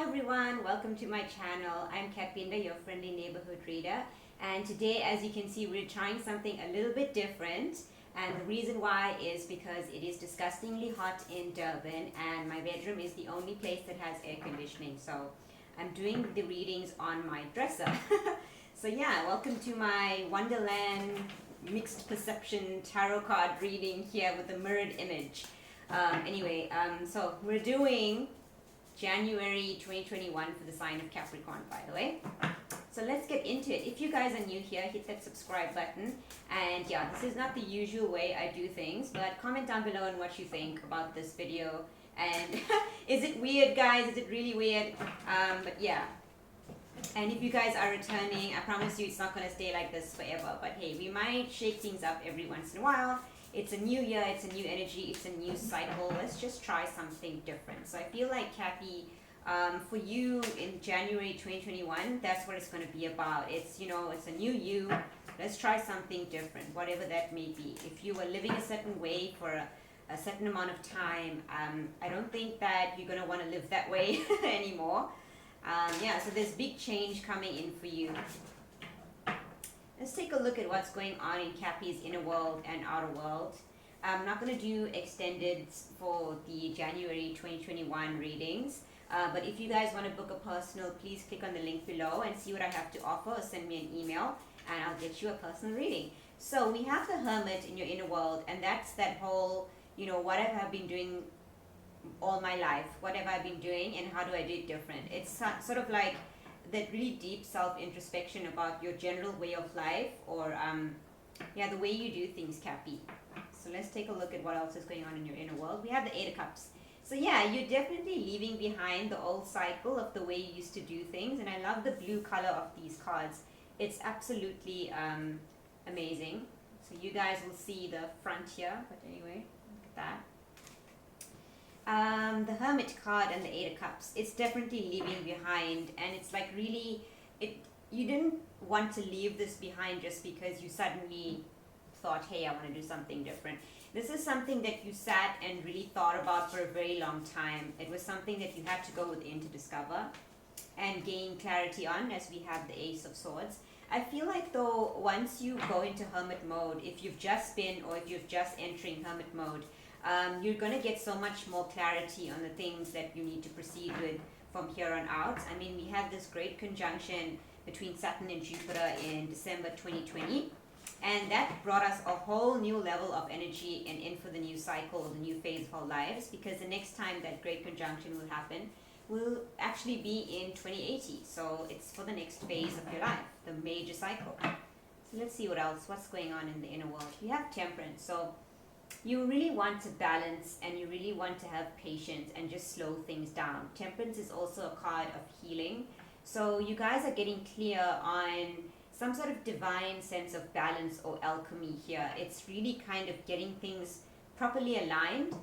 everyone, welcome to my channel. I'm Katvinda, your friendly neighborhood reader, and today, as you can see, we're trying something a little bit different, and the reason why is because it is disgustingly hot in Durban and my bedroom is the only place that has air conditioning, so I'm doing the readings on my dresser. So yeah, welcome to my Wonderland mixed perception tarot card reading here with a mirrored image. So we're doing January 2021 for the sign of Capricorn, by the way. So let's get into it. If you guys are new here, hit that subscribe button. And yeah, this is not the usual way I do things, but comment down below on what you think about this video. And is it weird, guys? Is it really weird? But yeah. And if you guys are returning, I promise you it's not going to stay like this forever. But hey, we might shake things up every once in a while. It's a new year, it's a new energy, it's a new cycle. Let's just try something different. So I feel like, Cappy, for you in January 2021, that's what it's going to be about. It's, it's a new you. Let's try something different, whatever that may be. If you were living a certain way for a certain amount of time, I don't think that you're going to want to live that way anymore. So there's big change coming in for you. Let's take a look at what's going on in Cappy's inner world and outer world. I'm not going to do extended for the January 2021 readings. But if you guys want to book a personal, please click on the link below and see what I have to offer, or send me an email and I'll get you a personal reading. So we have the Hermit in your inner world, and that's that whole, what have I been doing all my life? What have I been doing and how do I do it different? It's sort of like that really deep self-introspection about your general way of life, or the way you do things, Cappy. So let's take a look at what else is going on in your inner world. We have the Eight of Cups. So yeah, you're definitely leaving behind the old cycle of the way you used to do things, and I love the blue color of these cards. It's absolutely amazing. So you guys will see the front here, but anyway, look at that. The Hermit Card and the Eight of Cups, it's definitely leaving behind, and it's like really, you didn't want to leave this behind just because you suddenly thought, hey, I want to do something different. This is something that you sat and really thought about for a very long time. It was something that you had to go within to discover and gain clarity on, as we have the Ace of Swords. I feel like, though, once you go into Hermit mode, if you've just been, or if you've just entering Hermit mode, you're going to get so much more clarity on the things that you need to proceed with from here on out. I mean, we had this great conjunction between Saturn and Jupiter in December 2020, and that brought us a whole new level of energy and in for the new cycle, the new phase of our lives, because the next time that great conjunction will happen will actually be in 2080. So it's for the next phase of your life, the major cycle. So let's see what's going on in the inner world. We have Temperance. So you really want to balance, and you really want to have patience and just slow things down. Temperance is also a card of healing. So you guys are getting clear on some sort of divine sense of balance or alchemy here. It's really kind of getting things properly aligned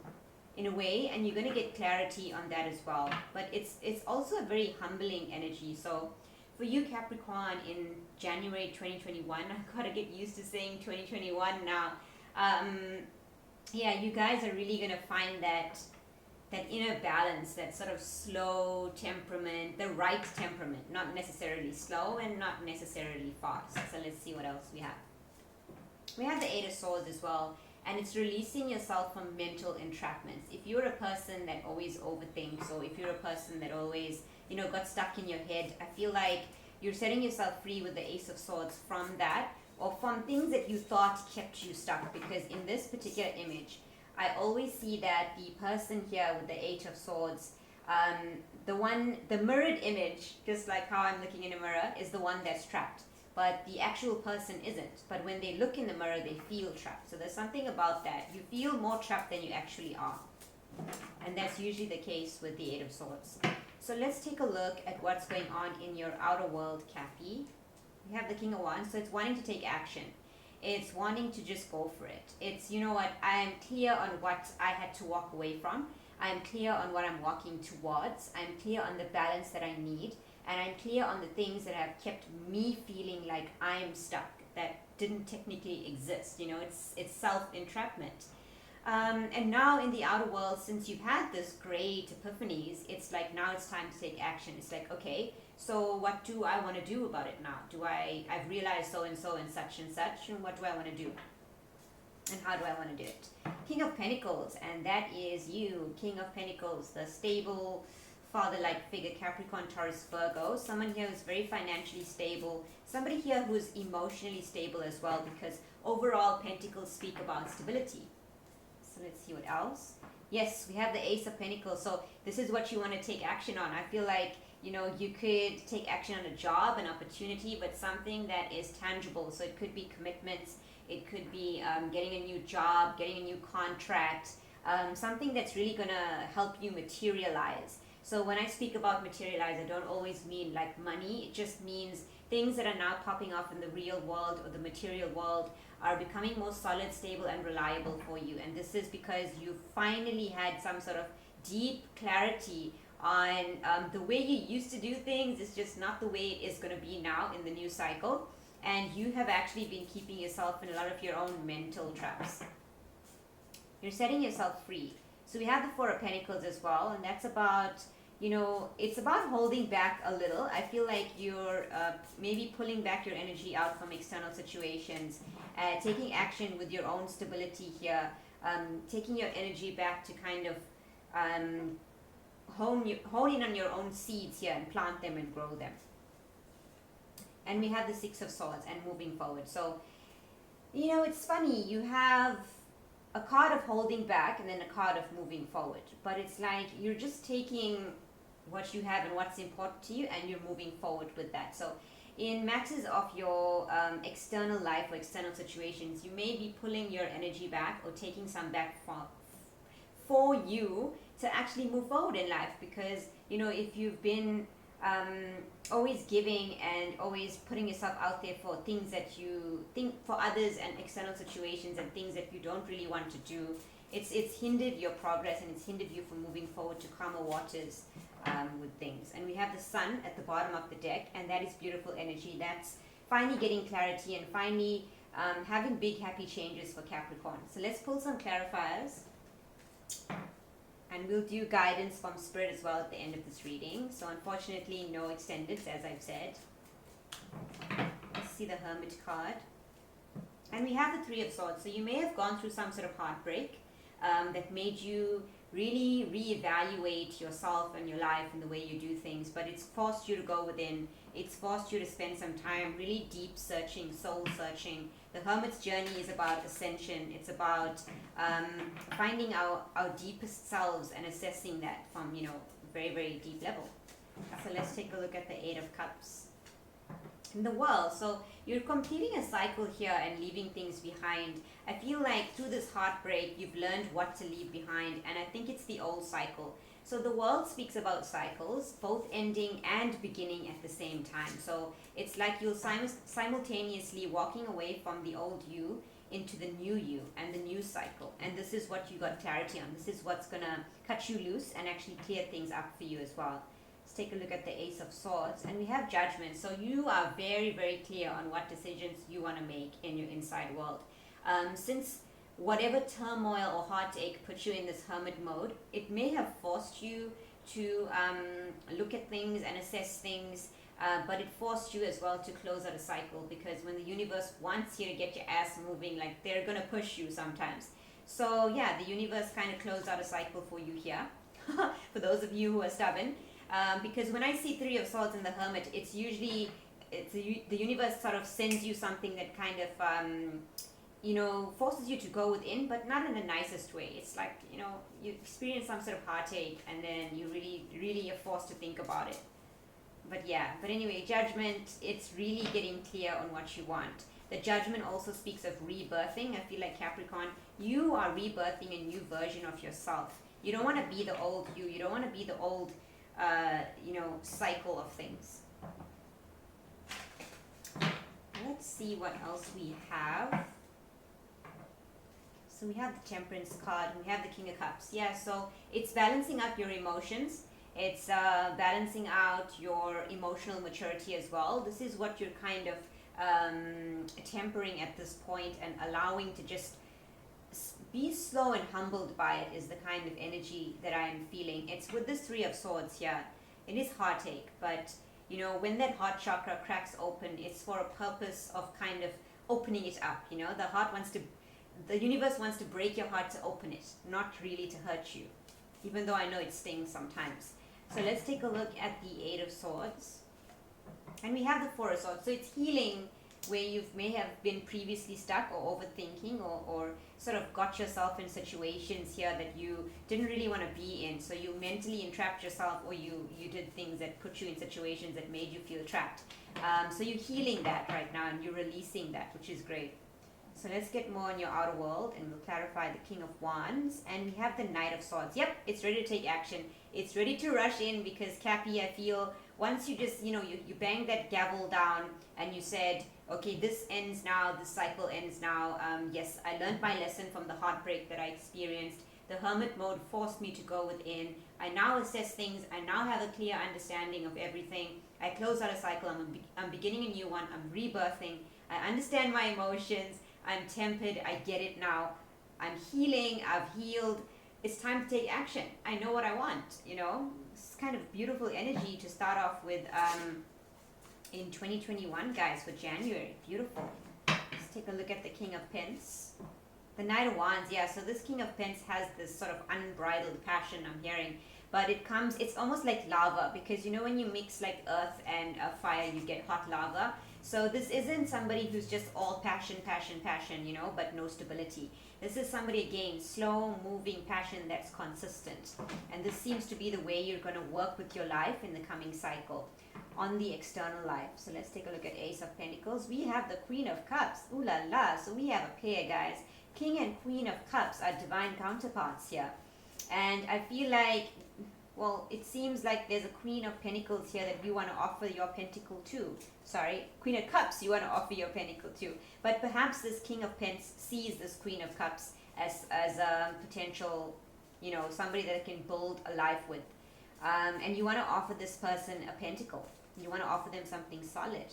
in a way, and you're going to get clarity on that as well. But it's also a very humbling energy. So for you, Capricorn, in January 2021, I've got to get used to saying 2021 now. You guys are really going to find that inner balance, that sort of slow temperament, the right temperament, not necessarily slow and not necessarily fast. So let's see what else we have. We have the Eight of Swords as well, and it's releasing yourself from mental entrapments. If you're a person that always overthinks, or if you're a person that always, got stuck in your head, I feel like you're setting yourself free with the Ace of Swords from that, or from things that you thought kept you stuck. Because in this particular image, I always see that the person here with the Eight of Swords, the mirrored image, just like how I'm looking in a mirror, is the one that's trapped. But the actual person isn't. But when they look in the mirror, they feel trapped. So there's something about that. You feel more trapped than you actually are. And that's usually the case with the Eight of Swords. So let's take a look at what's going on in your outer world, Cappy. We have the King of Wands, so it's wanting to take action. It's wanting to just go for it. It's, I'm clear on what I had to walk away from. I'm clear on what I'm walking towards. I'm clear on the balance that I need. And I'm clear on the things that have kept me feeling like I'm stuck, that didn't technically exist. It's self-entrapment. And now in the outer world, since you've had this great epiphanies, it's like now it's time to take action. It's like, okay, so what do I want to do about it now? I've realized so and so and such, and what do I want to do? And how do I want to do it? King of Pentacles, and that is you, King of Pentacles, the stable, father-like figure, Capricorn, Taurus, Virgo. Someone here who's very financially stable. Somebody here who's emotionally stable as well, because overall Pentacles speak about stability. So let's see what else. Yes, we have the Ace of Pentacles. So this is what you want to take action on. I feel like, you know, you could take action on a job, an opportunity, but something that is tangible. So it could be commitments. It could be getting a new job, getting a new contract, something that's really going to help you materialize. So when I speak about materialize, I don't always mean like money. It just means things that are now popping up in the real world or the material world are becoming more solid, stable, and reliable for you. And this is because you finally had some sort of deep clarity on the way you used to do things is just not the way it is going to be now in the new cycle. And you have actually been keeping yourself in a lot of your own mental traps. You're setting yourself free. So we have the Four of Pentacles as well, and that's about, you know, it's about holding back a little. I feel like you're maybe pulling back your energy out from external situations, taking action with your own stability here, taking your energy back to kind of hone in on your own seeds here and plant them and grow them. And we have the Six of Swords and moving forward. So, you know, it's funny. You have a card of holding back and then a card of moving forward. But it's like you're just taking what you have and what's important to you and you're moving forward with that. So in matters of your external life or external situations, you may be pulling your energy back or taking some back for you to actually move forward in life. Because, you know, if you've been always giving and always putting yourself out there for things that you think for others and external situations and things that you don't really want to do, it's hindered your progress and it's hindered you from moving forward to calmer waters with things. And we have the Sun at the bottom of the deck, and that is beautiful energy. That's finally getting clarity and finally having big happy changes for Capricorn. So let's pull some clarifiers. And we'll do guidance from Spirit as well at the end of this reading. So unfortunately, no extendeds, as I've said. Let's see the Hermit card. And we have the Three of Swords. So you may have gone through some sort of heartbreak that made you really reevaluate yourself and your life and the way you do things. But it's forced you to go within. It's forced you to spend some time really deep searching, soul searching. The Hermit's journey is about ascension. It's about finding our deepest selves and assessing that from, you know, very, very deep level. So let's take a look at the Eight of Cups. In the World, so you're completing a cycle here and leaving things behind. I feel like through this heartbreak, you've learned what to leave behind, and I think it's the old cycle. So the World speaks about cycles, both ending and beginning at the same time. So it's like you'll simultaneously walking away from the old you into the new you and the new cycle. And this is what you got clarity on. This is what's going to cut you loose and actually clear things up for you as well. Let's take a look at the Ace of Swords. And we have Judgment. So you are very, very clear on what decisions you want to make in your inside world. Since whatever turmoil or heartache put you in this hermit mode, it may have forced you to look at things and assess things, but it forced you as well to close out a cycle, because when the universe wants you to get your ass moving, like they're gonna push you sometimes. So yeah, the universe kind of closed out a cycle for you here, for those of you who are stubborn, because when I see Three of Swords in the Hermit, it's usually the universe sort of sends you something that kind of you know, forces you to go within, but not in the nicest way. It's like, you know, you experience some sort of heartache and then you really are forced to think about it. But yeah, but anyway, Judgment, it's really getting clear on what you want. The Judgment also speaks of rebirthing. I feel like Capricorn, you are rebirthing a new version of yourself. You don't want to be the old you. You don't want to be the old, you know, cycle of things. Let's see what else we have. So we have the Temperance card, and we have the King of Cups. Yeah, so it's balancing out your emotions. It's balancing out your emotional maturity as well. This is what you're kind of tempering at this point and allowing to just be slow and humbled by it is the kind of energy that I'm feeling. It's with this Three of Swords here. It is heartache, but you know, when that heart chakra cracks open, it's for a purpose of kind of opening it up. You know, the universe wants to break your heart to open it, not really to hurt you, even though I know it stings sometimes. So let's take a look at the Eight of Swords. And we have the Four of Swords. So it's healing where you may have been previously stuck or overthinking or sort of got yourself in situations here that you didn't really want to be in. So you mentally entrapped yourself, or you did things that put you in situations that made you feel trapped. So you're healing that right now and you're releasing that, which is great. So let's get more on your outer world and we'll clarify the King of Wands. And we have the Knight of Swords. Yep, it's ready to take action. It's ready to rush in because Cappy, I feel once you just, you bang that gavel down and you said, okay, this ends now, this cycle ends now. Yes, I learned my lesson from the heartbreak that I experienced. The hermit mode forced me to go within. I now assess things. I now have a clear understanding of everything. I close out a cycle. I'm beginning a new one. I'm rebirthing. I understand my emotions. I'm tempered. I get it now. I'm healing. I've healed. It's time to take action. I know what I want, It's kind of beautiful energy to start off with in 2021, guys, for January. Beautiful. Let's take a look at the King of Pence. The Knight of Wands, yeah, so this King of Pence has this sort of unbridled passion, I'm hearing. But it's almost like lava, because when you mix like earth and fire, you get hot lava. So this isn't somebody who's just all passion, but no stability. This is somebody, again, slow moving passion that's consistent. And this seems to be the way you're going to work with your life in the coming cycle on the external life. So let's take a look at Ace of Pentacles. We have the Queen of Cups. Ooh la la. So we have a pair, guys. King and Queen of Cups are divine counterparts here. And I feel like, well, it seems like there's a Queen of Pentacles here that you want to offer your pentacle to. Sorry, Queen of Cups, you want to offer your pentacle to. But perhaps this King of Pence sees this Queen of Cups as a potential, somebody that can build a life with. And you want to offer this person a pentacle. You want to offer them something solid.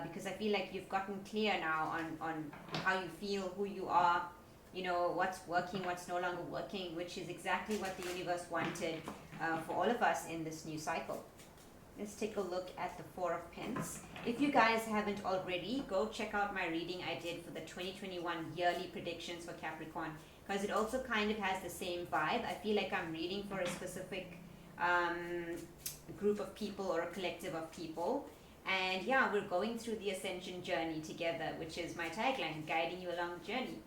Because I feel like you've gotten clear now on how you feel, who you are, what's working, what's no longer working, which is exactly what the universe wanted for all of us in this new cycle. Let's take a look at the Four of Pence. If you guys haven't already, go check out my reading I did for the 2021 yearly predictions for Capricorn, because it also kind of has the same vibe. I feel like I'm reading for a specific group of people or a collective of people. And yeah, we're going through the ascension journey together, which is my tagline, guiding you along the journey.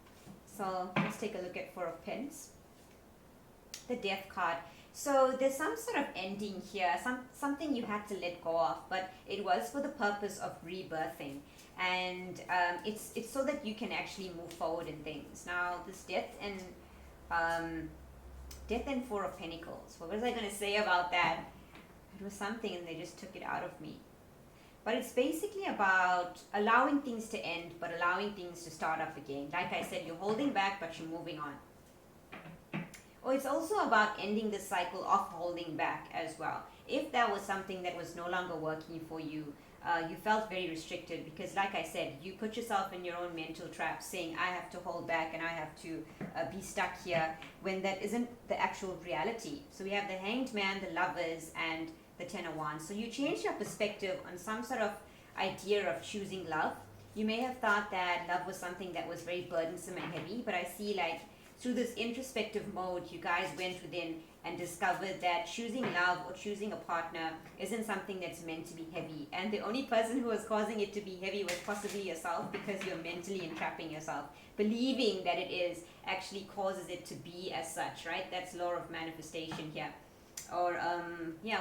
So let's take a look at Four of Pence. The Death card. So there's some sort of ending here, something you had to let go of, but it was for the purpose of rebirthing. And it's so that you can actually move forward in things. Now, this Death and Four of Pentacles. What was I going to say about that? It was something and they just took it out of me. But it's basically about allowing things to end, but allowing things to start up again. Like I said, you're holding back, but you're moving on. Or it's also about ending the cycle of holding back as well. If that was something that was no longer working for you, you felt very restricted because, like I said, you put yourself in your own mental trap saying, I have to hold back and I have to be stuck here, when that isn't the actual reality. So we have the Hanged Man, the Lovers, and the Ten of Wands. So you change your perspective on some sort of idea of choosing love. You may have thought that love was something that was very burdensome and heavy, but I see like through this introspective mode, you guys went within and discovered that choosing love or choosing a partner isn't something that's meant to be heavy. And the only person who was causing it to be heavy was possibly yourself, because you're mentally entrapping yourself. Believing that it is actually causes it to be as such, right? That's law of manifestation here. Or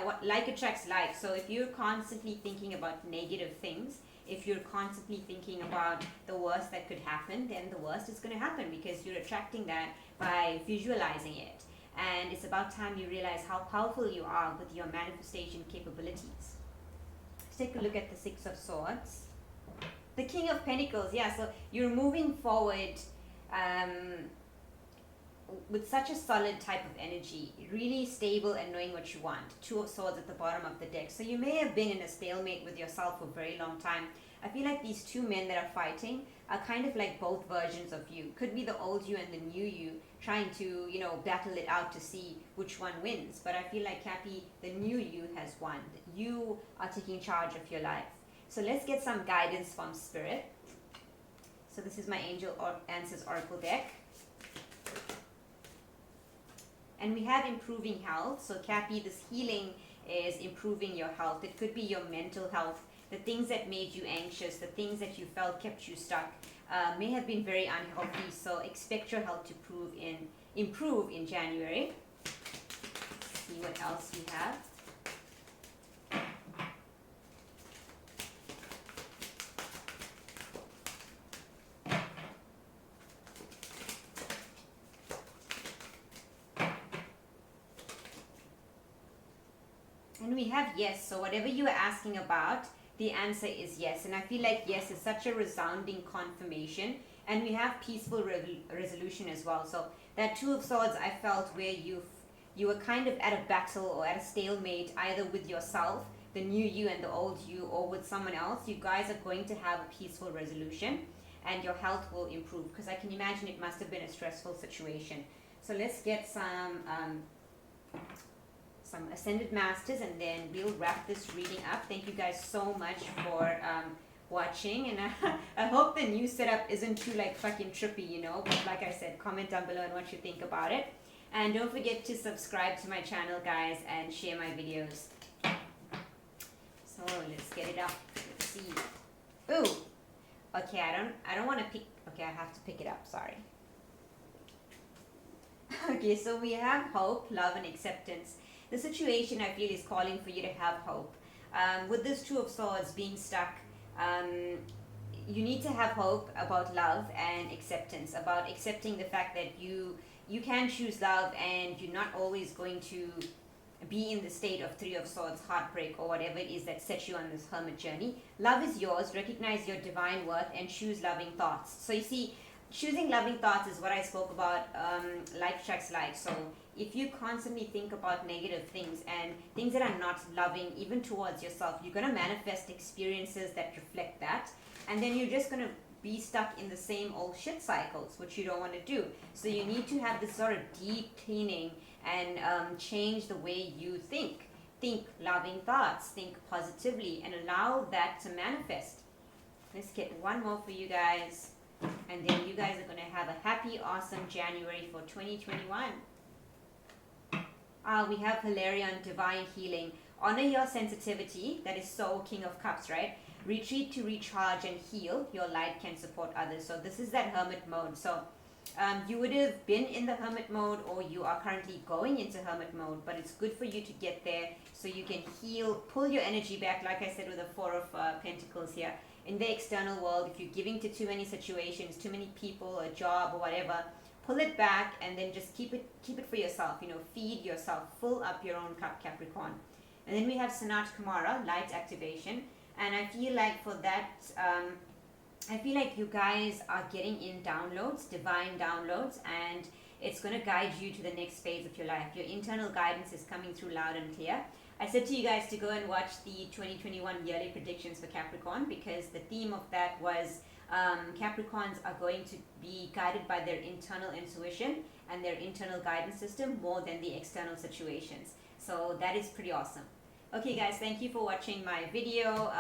what like attracts like. So if you're constantly thinking about negative things, if you're constantly thinking about the worst that could happen, then the worst is going to happen, because you're attracting that by visualizing it. And it's about time you realize how powerful you are with your manifestation capabilities. Let's take a look at the Six of Swords. The King of Pentacles, yeah, so you're moving forward with such a solid type of energy, really stable and knowing what you want. Two of Swords at the bottom of the deck. So you may have been in a stalemate with yourself for a very long time. I feel like these two men that are fighting are kind of like both versions of you. Could be the old you and the new you trying to, you know, battle it out to see which one wins. But I feel like, Cappy, the new you has won. You are taking charge of your life. So let's get some guidance from Spirit. So this is my Angel Answers Oracle deck. And we have improving health. So Cappy, this healing is improving your health. It could be your mental health, the things that made you anxious, the things that you felt kept you stuck, may have been very unhealthy. So expect your health to improve in January. Let's see what else we have. And we have yes. So whatever you are asking about, the answer is yes. And I feel like yes is such a resounding confirmation. And we have peaceful resolution as well. So that Two of Swords, I felt where you were kind of at a battle or at a stalemate, either with yourself, the new you and the old you, or with someone else. You guys are going to have a peaceful resolution and your health will improve, because I can imagine it must have been a stressful situation. So let's get some Ascended Masters, and then we'll wrap this reading up. Thank you guys so much for watching, and I hope the new setup isn't too like fucking trippy, you know. But like I said, comment down below on what you think about it, and don't forget to subscribe to my channel, guys, and share my videos. So let's get it up. Let's see. Ooh, okay. I don't want to pick. Okay, I have to pick it up. Sorry. Okay, so we have hope, love, and acceptance. The situation, I feel, is calling for you to have hope. With this Two of Swords being stuck, you need to have hope about love and acceptance, about accepting the fact that you can choose love, and you're not always going to be in the state of Three of Swords, heartbreak, or whatever it is that sets you on this hermit journey. Love is yours. Recognize your divine worth and choose loving thoughts. So you see, choosing loving thoughts is what I spoke about, like attracts like. So if you constantly think about negative things and things that are not loving, even towards yourself, you're going to manifest experiences that reflect that. And then you're just going to be stuck in the same old shit cycles, which you don't want to do. So you need to have this sort of deep cleaning and change the way you think. Think loving thoughts, think positively, and allow that to manifest. Let's get one more for you guys. And then you guys are going to have a happy, awesome January for 2021. We have Hilarion, divine healing. Honor your sensitivity. That is so King of Cups, right? Retreat to recharge and heal. Your light can support others. So this is that hermit mode. So you would have been in the hermit mode, or you are currently going into hermit mode, but it's good for you to get there so you can heal, pull your energy back, like I said with the Four of Pentacles here. In the external world, if you're giving to too many situations, too many people, a job or whatever, pull it back and then just keep it for yourself. You know, feed yourself, fill up your own cup, Capricorn. And then we have Sanat Kumara, light activation. And I feel like for that, I feel like you guys are getting in downloads, divine downloads, and it's going to guide you to the next phase of your life. Your internal guidance is coming through loud and clear. I said to you guys to go and watch the 2021 yearly predictions for Capricorn, because the theme of that was Capricorns are going to be guided by their internal intuition and their internal guidance system more than the external situations. So that is pretty awesome. Okay guys, thank you for watching my video.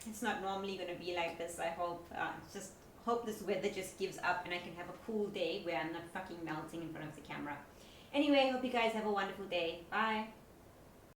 It's not normally going to be like this. I hope just hope this weather just gives up and I can have a cool day where I'm not fucking melting in front of the camera. Anyway, hope you guys have a wonderful day. Bye.